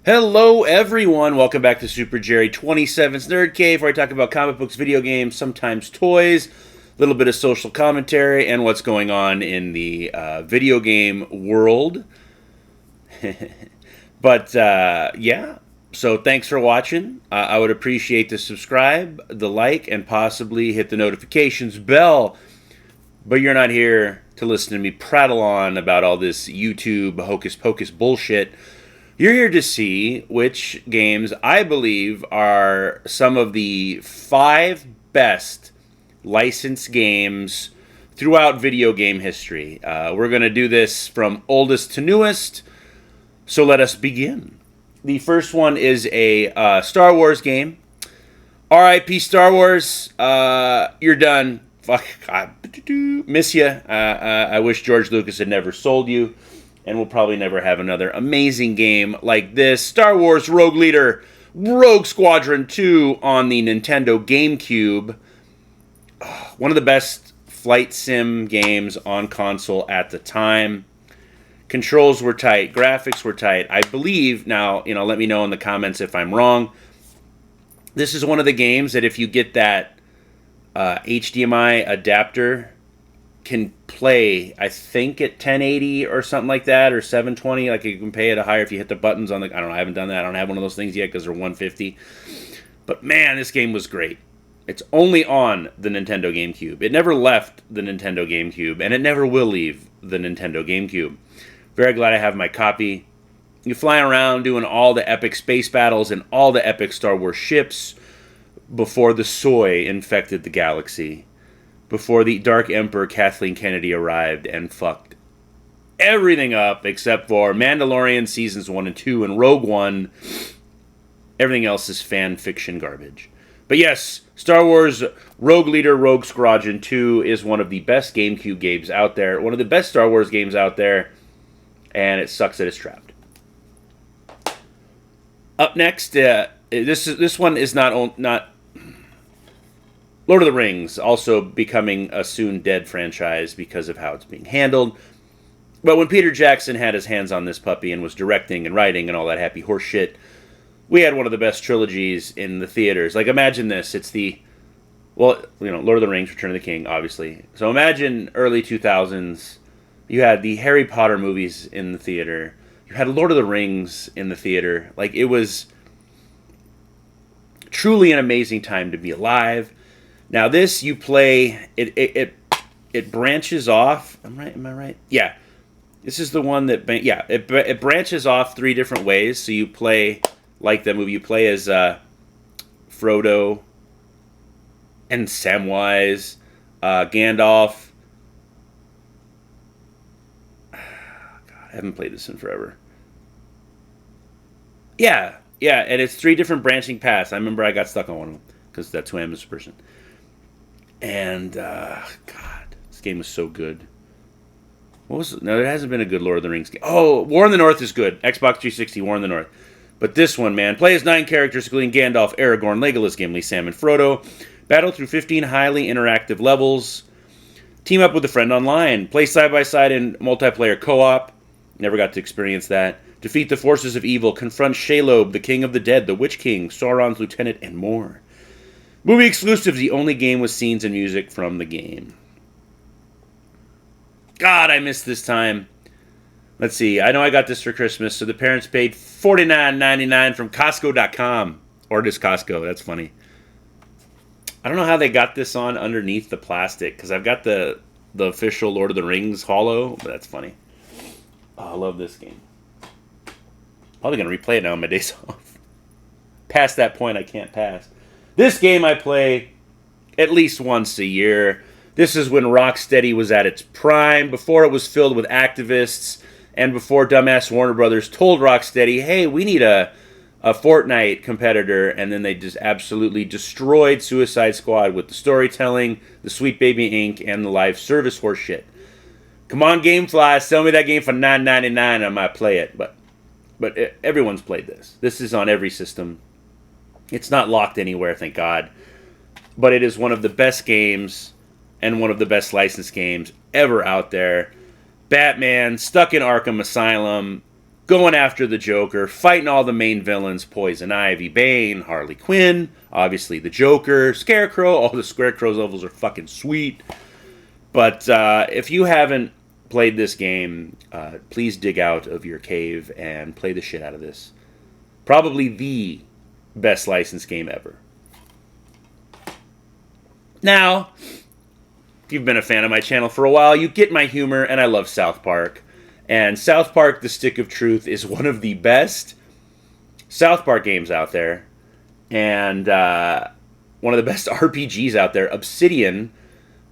Hello, everyone. Welcome back to Super Jerry 27's Nerd Cave, where I talk about comic books, video games, sometimes toys, a little bit of social commentary, and what's going on in the video game world. But yeah, so thanks for watching. I would appreciate the subscribe, the like, and possibly hit the notifications bell. But you're not here to listen to me prattle on about all this YouTube hocus pocus bullshit. You're here to see which games I believe are some of the 5 best licensed games throughout video game history. We're going to do this from oldest to newest, so let us begin. The first one is a Star Wars game. R.I.P. Star Wars, you're done. Fuck, God, miss you. I wish George Lucas had never sold you. And we'll probably never have another amazing game like this. Star Wars Rogue Leader, Rogue Squadron 2 on the Nintendo GameCube. One of the best flight sim games on console at the time. Controls were tight, graphics were tight. I believe, now, let me know in the comments if I'm wrong. This is one of the games that if you get that HDMI adapter, can play, I think, at 1080 or something like that, or 720. Like, you can pay it a higher if you hit the buttons on the... I don't know, I haven't done that. I don't have one of those things yet because they're 150. But man, this game was great. It's only on the Nintendo GameCube. It never left the Nintendo GameCube, and it never will leave the Nintendo GameCube. Very glad I have my copy. You fly around doing all the epic space battles and all the epic Star Wars ships before the soy infected the galaxy. Before the Dark Emperor Kathleen Kennedy arrived and fucked everything up except for Mandalorian Seasons 1 and 2 and Rogue One. Everything else is fan fiction garbage. But yes, Star Wars Rogue Leader Rogue Squadron 2 is one of the best GameCube games out there. One of the best Star Wars games out there. And it sucks that it's trapped. Up next, this one is not Lord of the Rings, also becoming a soon dead franchise because of how it's being handled. But when Peter Jackson had his hands on this puppy and was directing and writing and all that happy horse shit, we had one of the best trilogies in the theaters. Like, imagine this. It's Lord of the Rings, Return of the King, obviously. So imagine early 2000s. You had the Harry Potter movies in the theater. You had Lord of the Rings in the theater. Like, it was truly an amazing time to be alive. Now this, you play, it branches off. Am I right? Yeah. This is the one that, it branches off 3 different ways. So you play, like that movie, you play as Frodo and Samwise, Gandalf. God, I haven't played this in forever. Yeah, and it's 3 different branching paths. I remember I got stuck on one of them because that's who I am as a person. And, God, this game was so good. What was it? No, there hasn't been a good Lord of the Rings game. Oh, War in the North is good. Xbox 360, War in the North. But this one, man, play as 9 characters, including Gandalf, Aragorn, Legolas, Gimli, Sam, and Frodo. Battle through 15 highly interactive levels. Team up with a friend online. Play side-by-side in multiplayer co-op. Never got to experience that. Defeat the forces of evil. Confront Shelob, the King of the Dead, the Witch King, Sauron's Lieutenant, and more. Movie exclusive, the only game with scenes and music from the game. God, I missed this time. Let's see. I know I got this for Christmas, so the parents paid $49.99 from Costco.com. Or just Costco. That's funny. I don't know how they got this on underneath the plastic, because I've got the official Lord of the Rings holo, but that's funny. Oh, I love this game. Probably going to replay it now on my days off. Past that point, I can't pass. This game I play at least once a year. This is when Rocksteady was at its prime, before it was filled with activists, and before dumbass Warner Brothers told Rocksteady, hey, we need a Fortnite competitor, and then they just absolutely destroyed Suicide Squad with the storytelling, the Sweet Baby Inc., and the live service horseshit. Come on, Gamefly, sell me that game for $9.99, I might play it. But everyone's played this. This is on every system. It's not locked anywhere, thank God. But it is one of the best games and one of the best licensed games ever out there. Batman, stuck in Arkham Asylum, going after the Joker, fighting all the main villains, Poison Ivy, Bane, Harley Quinn, obviously the Joker, Scarecrow. All the Scarecrow levels are fucking sweet. But if you haven't played this game, please dig out of your cave and play the shit out of this. Probably the best licensed game ever. Now, if you've been a fan of my channel for a while, you get my humor, and I love South Park. And South Park: The Stick of Truth is one of the best South Park games out there. And one of the best RPGs out there. Obsidian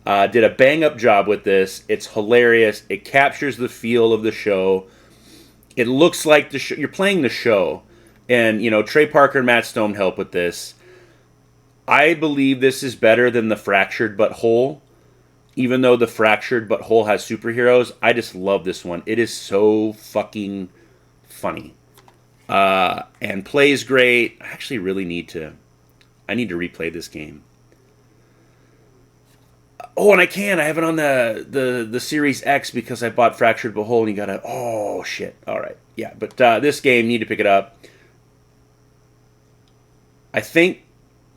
did a bang-up job with this. It's hilarious. It captures the feel of the show. It looks like the show. You're playing the show. And, you know, Trey Parker and Matt Stone help with this. I believe this is better than the Fractured But Whole. Even though the Fractured But Whole has superheroes, I just love this one. It is so fucking funny. And plays great. I actually really need to replay this game. Oh, and I have it on the Series X because I bought Fractured But Whole, and you gotta... Oh, shit. All right. Yeah, but this game, need to pick it up. I think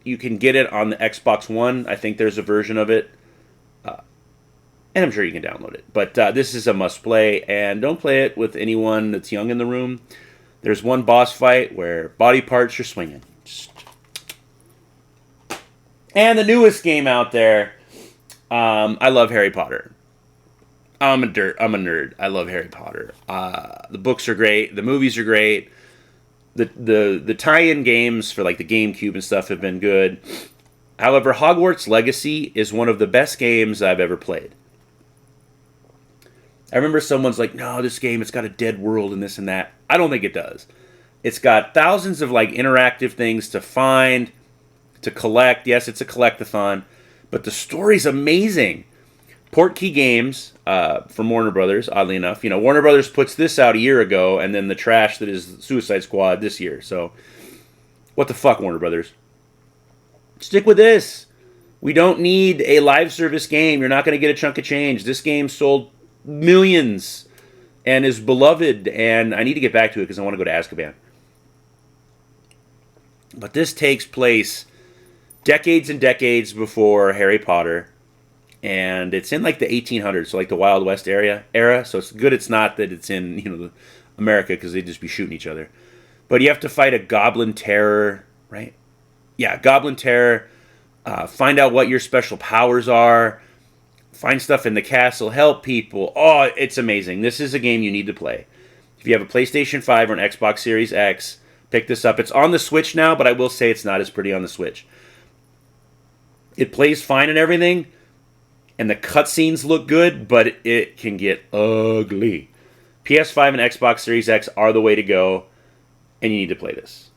you can get it on the Xbox One. I think there's a version of it. And I'm sure you can download it. But this is a must-play, and don't play it with anyone that's young in the room. There's one boss fight where body parts are swinging. And the newest game out there, I love Harry Potter. I'm a nerd. I love Harry Potter. The books are great. The movies are great. The tie-in games for like the GameCube and stuff have been good. However, Hogwarts Legacy is one of the best games I've ever played. I remember someone's like, no, this game, it's got a dead world and this and that. I don't think it does. It's got thousands of like interactive things to find, to collect. Yes, it's a collectathon, but the story's amazing. Portkey Games from Warner Brothers, oddly enough. You know, Warner Brothers puts this out a year ago, and then the trash that is Suicide Squad this year. So, what the fuck, Warner Brothers? Stick with this. We don't need a live service game. You're not going to get a chunk of change. This game sold millions and is beloved, and I need to get back to it because I want to go to Azkaban. But this takes place decades and decades before Harry Potter, and it's in like the 1800s, so like the Wild West era. So it's good it's not that it's in, you know, America, because they'd just be shooting each other. But you have to fight a goblin terror, right? Yeah, goblin terror. Find out what your special powers are. Find stuff in the castle. Help people. Oh, it's amazing. This is a game you need to play. If you have a PlayStation 5 or an Xbox Series X, pick this up. It's on the Switch now, but I will say it's not as pretty on the Switch. It plays fine and everything, and the cutscenes look good, but it can get ugly. PS5 and Xbox Series X are the way to go, and you need to play this.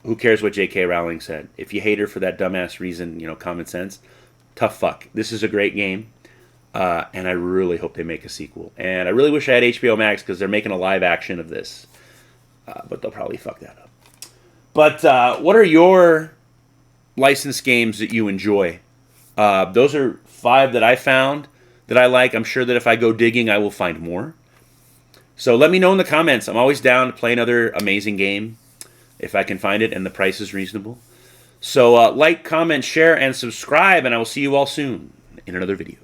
Who cares what J.K. Rowling said? If you hate her for that dumbass reason, you know, common sense, tough fuck. This is a great game, and I really hope they make a sequel. And I really wish I had HBO Max because they're making a live action of this, but they'll probably fuck that up. But what are your licensed games that you enjoy? Those are 5 that I found that I like. I'm sure that if I go digging, I will find more. So let me know in the comments. I'm always down to play another amazing game if I can find it and the price is reasonable. So like, comment, share, and subscribe, and I will see you all soon in another video.